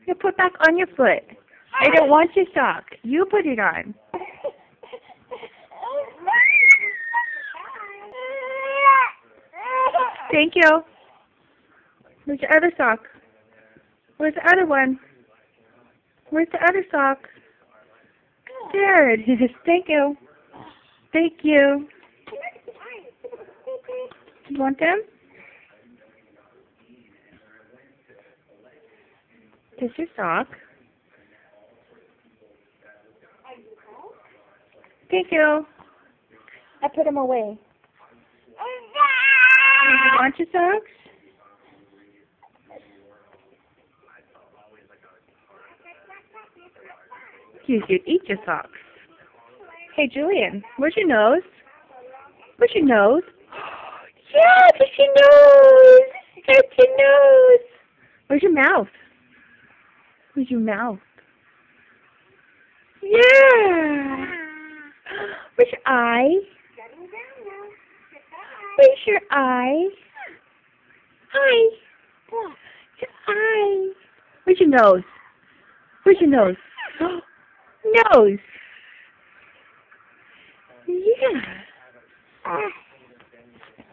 You put back on your foot. I don't want your sock. You put it on. Thank you. Where's the other sock? Where's the other one? Where's the other sock? There it is. Thank you. Thank you. You want them? Here's your sock. Thank you. I put them away. You want your socks? You should eat your socks. Hey, Julian, where's your nose? Where's your nose? Yeah, there's your nose. That's your nose. Where's your mouth? Where's your mouth? Yeah. Where's your eye? Where's your eye? Eye. Your eye. Where's your nose? Where's your nose? Nose. Yeah.